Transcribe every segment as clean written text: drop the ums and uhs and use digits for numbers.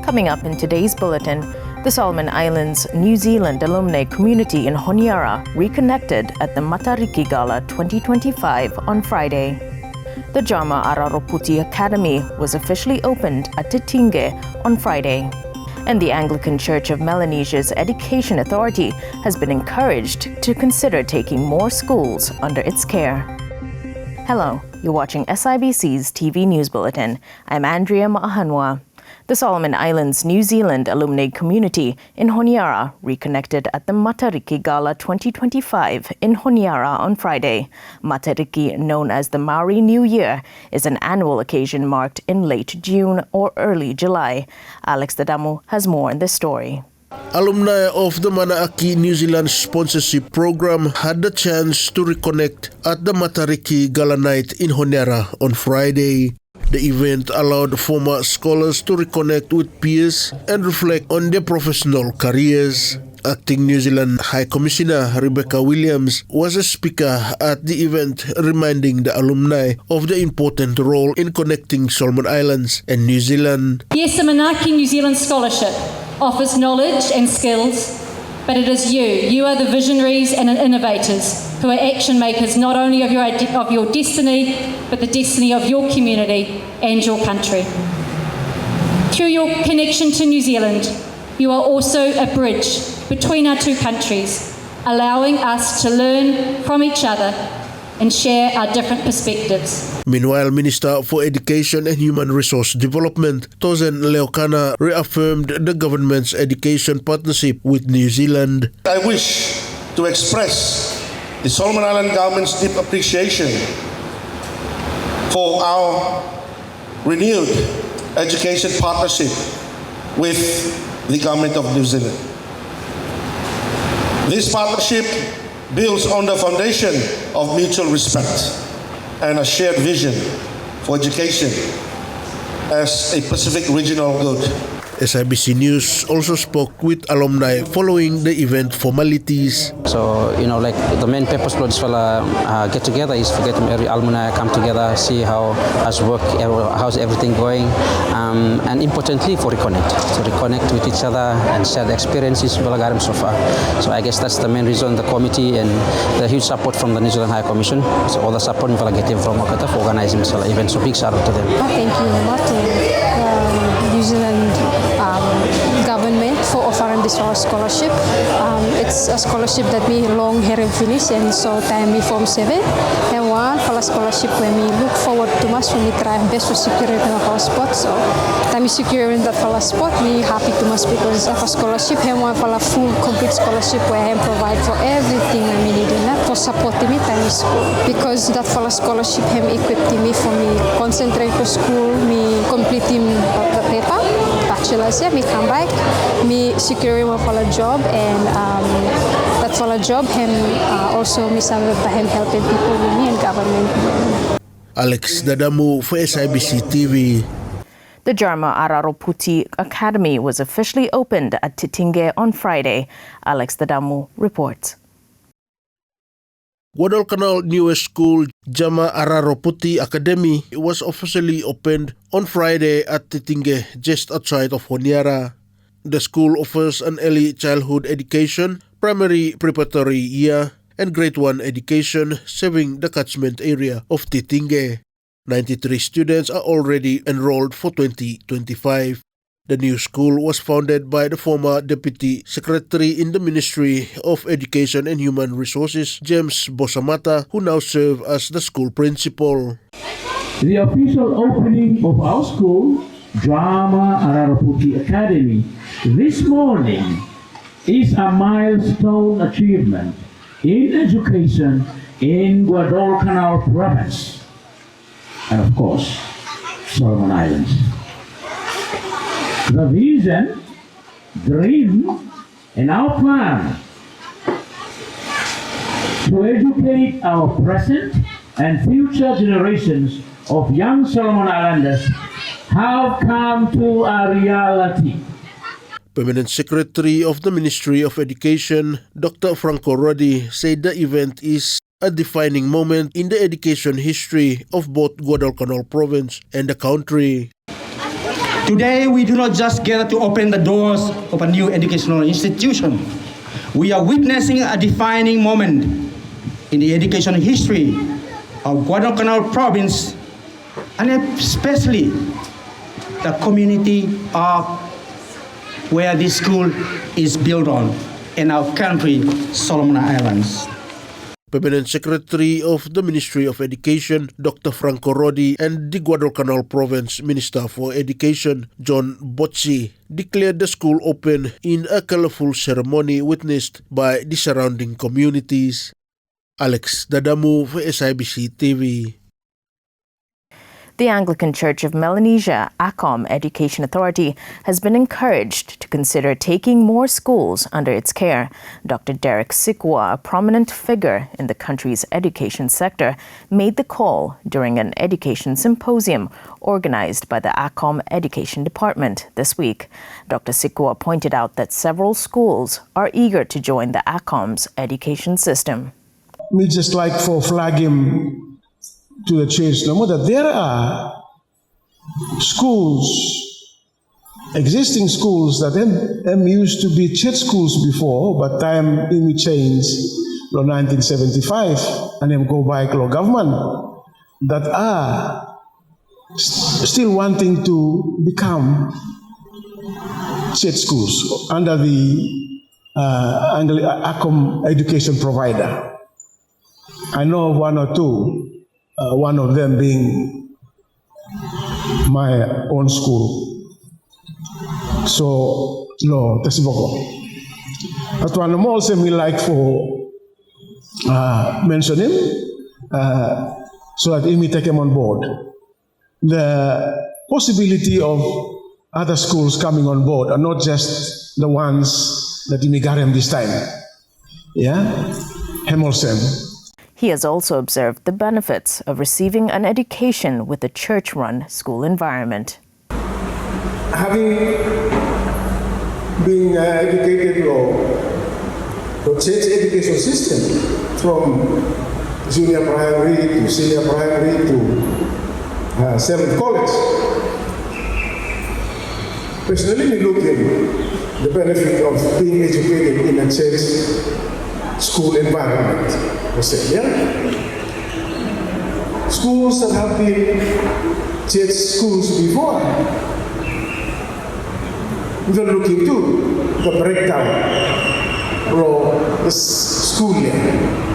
Coming up in today's bulletin, the Solomon Islands New Zealand alumni community in Honiara reconnected at the Matariki Gala 2025 on Friday. The Jama Araroputi Academy was officially opened at Titinge on Friday. And the Anglican Church of Melanesia's Education Authority has been encouraged to consider taking more schools under its care. Hello, you're watching SIBC's TV News Bulletin. I'm Andrea Mahanwa. The Solomon Islands New Zealand alumni community in Honiara reconnected at the Matariki Gala 2025 in Honiara on Friday. Matariki, known as the Maori New Year, is an annual occasion marked in late June or early July. Alex Dadamu has more in this story. Alumni of the Matariki New Zealand sponsorship program had the chance to reconnect at the Matariki Gala night in Honiara on Friday. The event allowed former scholars to reconnect with peers and reflect on their professional careers. Acting New Zealand High Commissioner Rebecca Williams was a speaker at the event, reminding the alumni of the important role in connecting Solomon Islands and New Zealand. Yes, the Matariki New Zealand Scholarship offers knowledge and skills, but it is you are the visionaries and innovators who are action makers not only of your destiny, but the destiny of your community and your country. Through your connection to New Zealand, you are also a bridge between our two countries, allowing us to learn from each other and share our different perspectives. Meanwhile, Minister for Education and Human Resource Development, Tozen Leokana, reaffirmed the government's education partnership with New Zealand. I wish to express the Solomon Island government's deep appreciation for our renewed education partnership with the government of New Zealand. This partnership builds on the foundation of mutual respect and a shared vision for education as a Pacific regional good. SIBC News also spoke with alumni following the event formalities. So, like the main purpose for this get together is for getting every alumni come together, see how's work, how's everything going, and importantly to reconnect with each other and share the experiences so far. So I guess that's the main reason the committee and the huge support from the New Zealand High Commission. So all the support we getting from Okata for organizing this event. So big shout out to them. Thank you, Martin. New Zealand government for offering this scholarship. It's a scholarship that we long haven't finished, and so time we form 7 and one for a scholarship when we look forward to much when we try our best to secure it in our spot. So time we secure in that for a spot, we happy to much because of a scholarship and one for a full complete scholarship where I provide for everything I need in that for supporting me time in school, because that for a scholarship him equipped me for me concentrate to school, me completing the paper. Bachelor's, me come back, me securing for a job, and that for a job, him also me him helping people with me and government. Alex Dadamu for SIBC TV. The Jama Araroputi Academy was officially opened at Titinge on Friday. Alex Dadamu reports. Guadalcanal newest school, Jama Araroputi Academy, was officially opened on Friday at Titinge, just outside of Honiara. The school offers an early childhood education, primary preparatory year, and grade 1 education, serving the catchment area of Titinge. 93 students are already enrolled for 2025. The new school was founded by the former Deputy Secretary in the Ministry of Education and Human Resources, James Bosamata, who now serves as the school principal. The official opening of our school, Jama Araroputi Academy, this morning is a milestone achievement in education in Guadalcanal province and, of course, Solomon Islands. The vision, dream, and our plan to educate our present and future generations of young Solomon Islanders have come to a reality. Permanent Secretary of the Ministry of Education, Dr. Franco Rodi, said the event is a defining moment in the education history of both Guadalcanal province and the country. Today, we do not just gather to open the doors of a new educational institution. We are witnessing a defining moment in the education history of Guadalcanal province, and especially the community of where this school is built on in our country, Solomon Islands. Permanent Secretary of the Ministry of Education, Dr. Franco Rodi, and the Guadalcanal Province Minister for Education, John Bocci, declared the school open in a colorful ceremony witnessed by the surrounding communities. Alex Dadamu for SIBC TV. The Anglican Church of Melanesia, ACOM Education Authority, has been encouraged to consider taking more schools under its care. Dr. Derek Sikwa, a prominent figure in the country's education sector, made the call during an education symposium organized by the ACOM Education Department this week. Dr. Sikwa pointed out that several schools are eager to join the ACOM's education system. We just like for flag him to the church no more that there are schools, existing schools that them used to be church schools before, but time we changed in 1975 and then go by law government that are still wanting to become church schools under the ACOM education provider. I know of one or two. One of them being my own school. So, no, that's boko. But one more also me like for mention him so that he may take him on board. The possibility of other schools coming on board are not just the ones that he may get him this time. Yeah, him also. He has also observed the benefits of receiving an education with a church-run school environment. Having been educated or church education system from junior primary to senior primary to 7th college, personally we look at the benefit of being educated in a church school environment. Yeah? Schools that have been church schools before, we're looking to the breakdown of the schooling,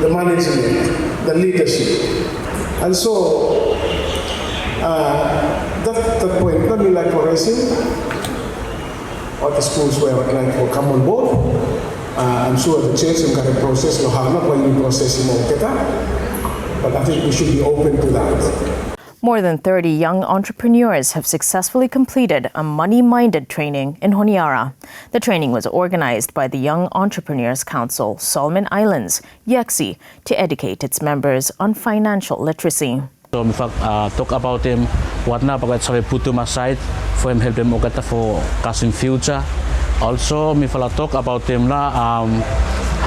the management, the leadership. And so, that point, not me like for racing, or the schools where I would like to come on board. I'm sure the church and current process will have not going to process but I think we should be open to that. More than 30 young entrepreneurs have successfully completed a money-minded training in Honiara. The training was organized by the Young Entrepreneurs Council, Solomon Islands, YEXI, to educate its members on financial literacy. So, in fact, talk about him, what now, because I put him aside for him help them for casting future. Also, me fala talk about him how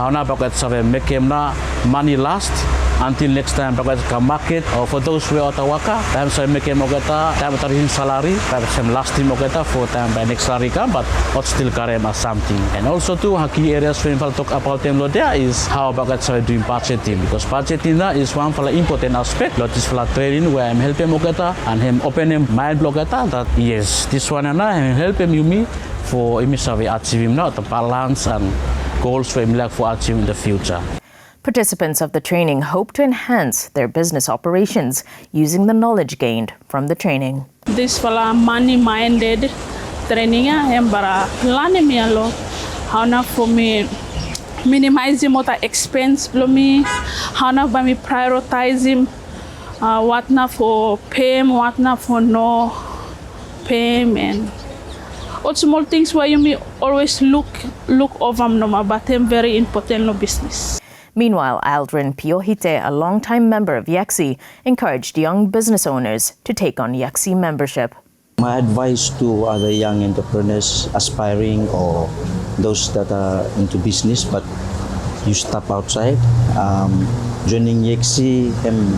na bagat save make him money last until next time bagat ka market or for those who are tawaka time say make him ogata time tarin salary time some last him ogata for time by next salary come but not still carry as something. And also too key areas when fala talk about him there is how bagat save doing budgeting, because budgeting is one fala important aspect lot is fala training where I'm helping ogata and him open him mind blogata that yes this one and I help him you me for achieving the balance and goals for him like for achieving in the future. Participants of the training hope to enhance their business operations using the knowledge gained from the training. This fala money-minded training yang bara lani mi alo how na for me minimizing what I expense lo me how na ba me prioritizing what na for payment, what na for no payment. All small things where you may always look over no, but them very important no business. Meanwhile, Aldrin Piohite, a longtime member of YEXI, encouraged young business owners to take on YEXI membership. My advice to other young entrepreneurs aspiring or those that are into business but you step outside, joining YEXI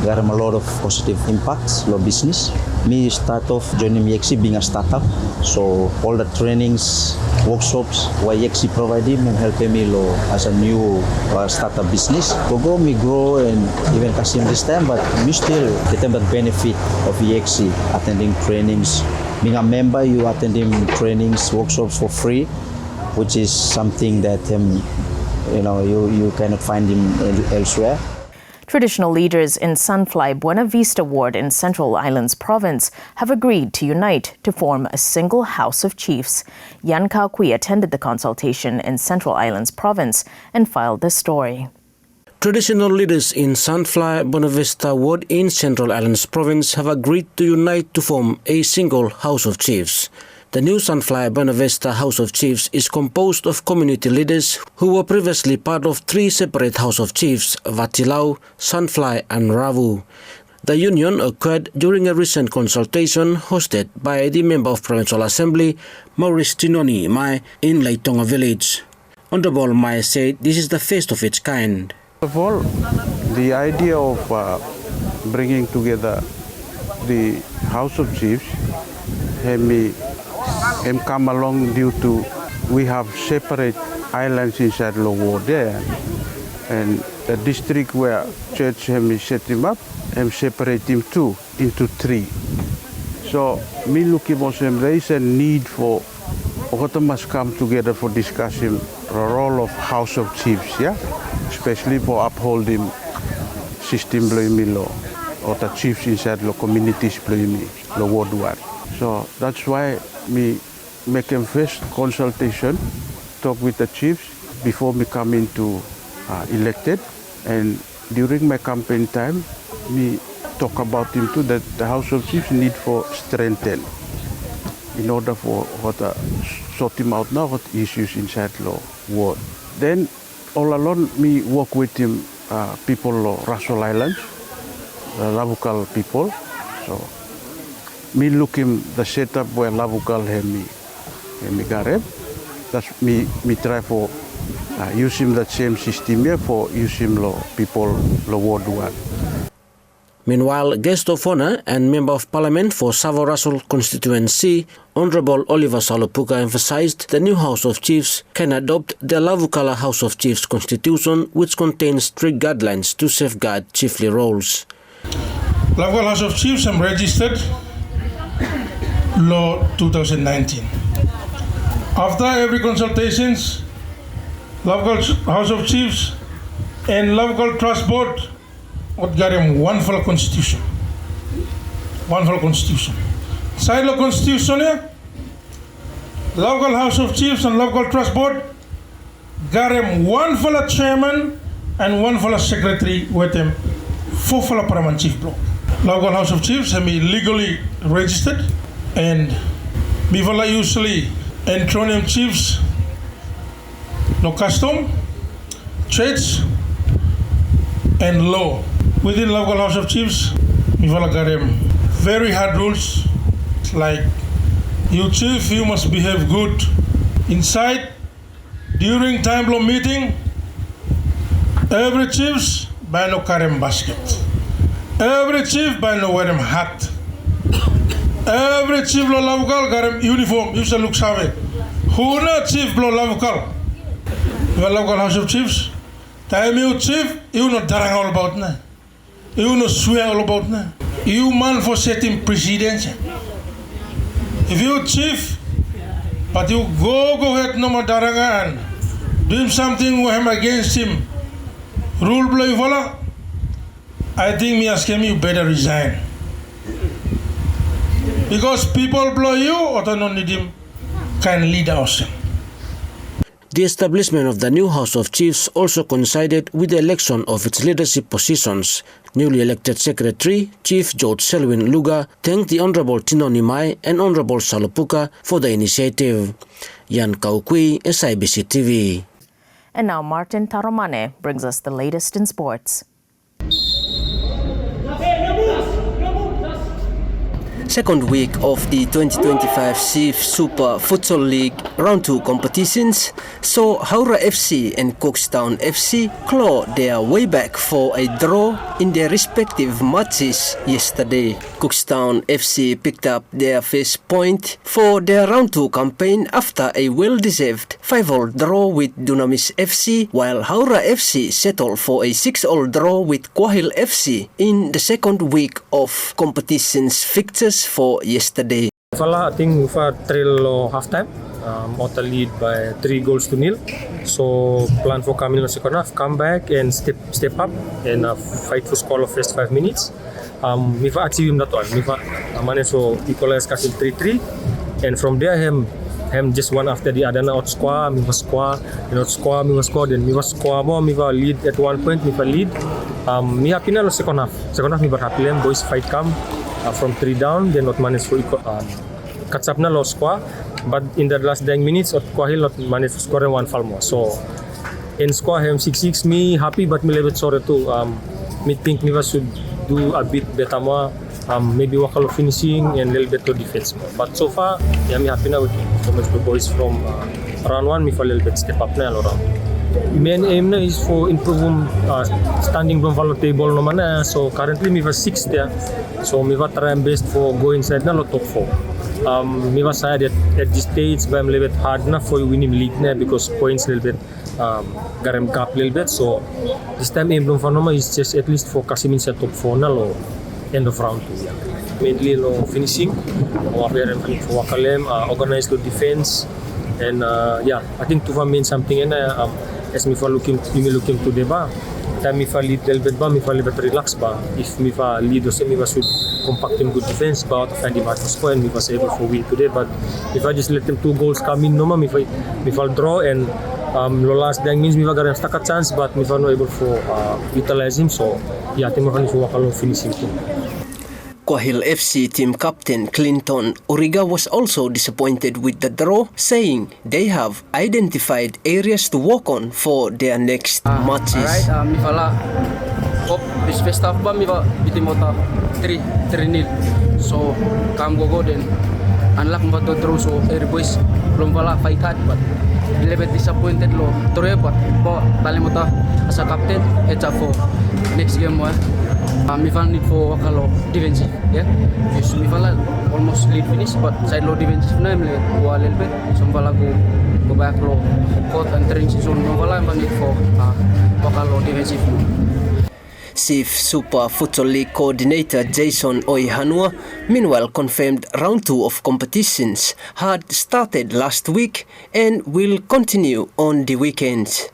got a lot of positive impacts lo business. Me start off joining YEXI being a startup, so all the trainings, workshops why YEXI provide him and help me lo as a new startup business. Go me grow and even Kasim this time, but me still get the benefit of YEXI attending trainings. Being a member, you attending trainings, workshops for free, which is something that you cannot find him elsewhere. Traditional leaders in Sunfly Buena Vista Ward in Central Islands Province have agreed to unite to form a single House of Chiefs. Yan Kao Kui attended the consultation in Central Islands Province and filed this story. Traditional leaders in Sunfly Buena Vista Ward in Central Islands Province have agreed to unite to form a single House of Chiefs. The new Sunfly Buena Vista House of Chiefs is composed of community leaders who were previously part of three separate House of Chiefs, Vatilau, Sunfly and Ravu. The union occurred during a recent consultation hosted by the Member of Provincial Assembly, Maurice Tinoni Mai, in Leitonga Village. Honorable Mai said this is the first of its kind. First of all, the idea of bringing together the House of Chiefs come along due to we have separate islands inside the ward there, and the district where church set him up and separate him into three. So me looking for there is a need for what must come together for discussing the role of House of Chiefs, yeah, especially for upholding system law or the chiefs inside the communities the ward. So that's why me make a first consultation, talk with the chiefs before me come into elected, and during my campaign time, me talk about him too that the House of Chiefs need for strengthen in order for what sort him out now what issues inside the ward. Then all along me work with him people of Russell Islands, the Lavukal people. So me look him the setup where Lavukal have me gareb. That's me try for use him that same system here for use him people ward one. Meanwhile, guest of honor and Member of Parliament for Savo Russell constituency, Honorable Oliver Salopuka emphasized the new House of Chiefs can adopt the Lavukala House of Chiefs constitution, which contains strict guidelines to safeguard chiefly roles. Lavukala House of Chiefs am registered law 2019. After every consultations, Lavukala House of Chiefs and Lavukala Trust Board would get him one full constitution. One full constitution. Side of constitution here, Lavukala House of Chiefs and Lavukala Trust Board got him one full chairman and one full secretary with him, four full paramount chief block. Lavukala House of Chiefs have been legally registered, and before usually enthroned chiefs, no custom, church, and law. Within Lavukala House of Chiefs, we got very hard rules, like you chief, you must behave good inside, during time law meeting, every chiefs buy no carry basket. Every chief buy no wear him hat. Every chief lo Lavukal got him uniform, you should look save. Who not chief lo Lavukal? You Lavukala House of Chiefs. Time you chief, you not darang all about na. You not swear all about na. You man for setting precedence. If you chief, but you go ahead no more darangan, doing something with him against him, rule blow you follow, I think me ask him you better resign. Because people blow you or they don't need him can lead us. The establishment of the new House of Chiefs also coincided with the election of its leadership positions. Newly elected Secretary, Chief George Selwyn Luga, thanked the Honorable Tinoni Mai and Honorable Salopuka for the initiative. Yan Kao Kui, SIBC TV. And now Martin Taromane brings us the latest in sports. second week of the 2025 Chief Super Futsal League Round 2 competitions saw Honiara FC and Cookstown FC claw their way back for a draw in their respective matches yesterday. Cookstown FC picked up their first point for their Round 2 campaign after a well-deserved 5-all draw with Dunamis FC, while Honiara FC settled for a 6-all draw with Quahil FC in the second week of competition's fixtures for yesterday. I think we trail halftime. Mota lead by 3-0. So plan for coming in the second half, come back and step up and fight for score of first 5 minutes. Mifa achieve that one. Mifa managed to equalize Kasil 3-3, and from there him just one after the other out score, Mifa score, then Mifa score more, Mifa lead at one point, Mifa lead. Me happy na second half. Second half Mifa happy them boys fight come from 3 down, then not managed to catch up na low score. But in the last 10 minutes, Quahil not managed to score one foul more. So in score him 6-6, me happy but me little bit sorry too. Me think Mifa should do a bit better more. Maybe wakalo finishing and a little bit of defense more. But so far, yeah, me happy now with the boys from round 1. Me for a little bit step up na all around. Main aim na is for improving standing from follow table naman na. So currently me for 6th there. So me for try my best for go inside na top 4. Me for side at this stage, but I'm a little bit hard na for winning league na because points a little bit garam cap a little bit. So this time aim from naman is just at least focus in sa top 4 na lo end of round 2. Yeah. Mainly lo finishing, for wakalem, organize lo defense, and yeah, I think to mean something and as me for looking to deba. Time me for lead little bit ba, me for little bit relax ba. If me for lead or say me was compact in good defense ba to find the match score and me was able for win today. But if I just let them 2 goals come in, no ma me for draw and lo last dang means me for garam stuck a chance, but me for no able for utilize him. So yeah, I think me for wakalo finishing too. Quahil FC team captain Clinton Origa was also disappointed with the draw, saying they have identified areas to work on for their next matches. Alright, Mifala, hope this first half ba Mifa bitimota 3-0. So come go then unlock mo to draw, so every boys from Vala fight hard but a little bit disappointed lo. Torre but tali mo ta as a captain heads up for next game mo. Mifa need for wakalo defensive, yeah. Yes, Mifa almost lead finish, but side low defensive na a little bit. So Mifa go back low, court and training season. Mifa need for wakalo defensive. Chief Super Futsal League coordinator Jason Oihanua meanwhile confirmed round 2 of competitions had started last week and will continue on the weekends.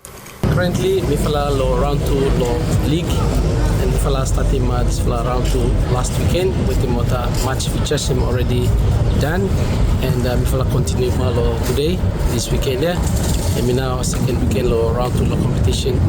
Currently, Mifala lo round 2 lo league. Mifala starting match for round 2 last weekend with the match features him already done, and Mifala continue malo today this weekend there. And now second weekend lo round 2 lo competition.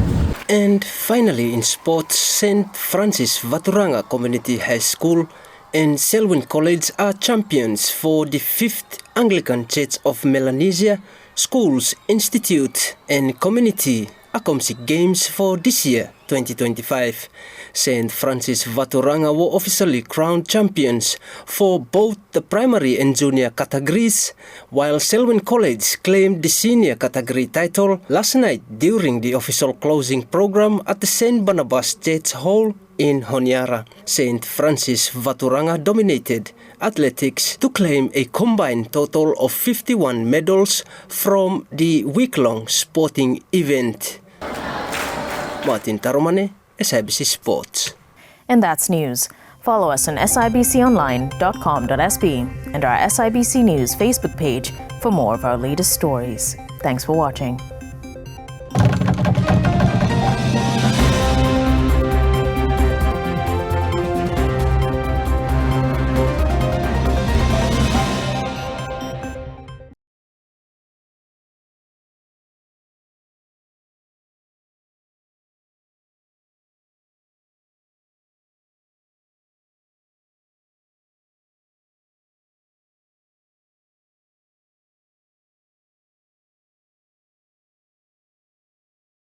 And finally in sports, St. Francis Vaturanga Community High School and Selwyn College are champions for the 5th Anglican Church of Melanesia Schools Institute and Community Akomsik Games for this year, 2025. St. Francis Vaturanga were officially crowned champions for both the primary and junior categories, while Selwyn College claimed the senior category title last night during the official closing program at the St. Barnabas Church Hall in Honiara. St. Francis Vaturanga dominated athletics to claim a combined total of 51 medals from the week-long sporting event. Martin Tarumane, SIBC Sports. And that's news. Follow us on sibconline.com.sb and our SIBC News Facebook page for more of our latest stories. Thanks for watching.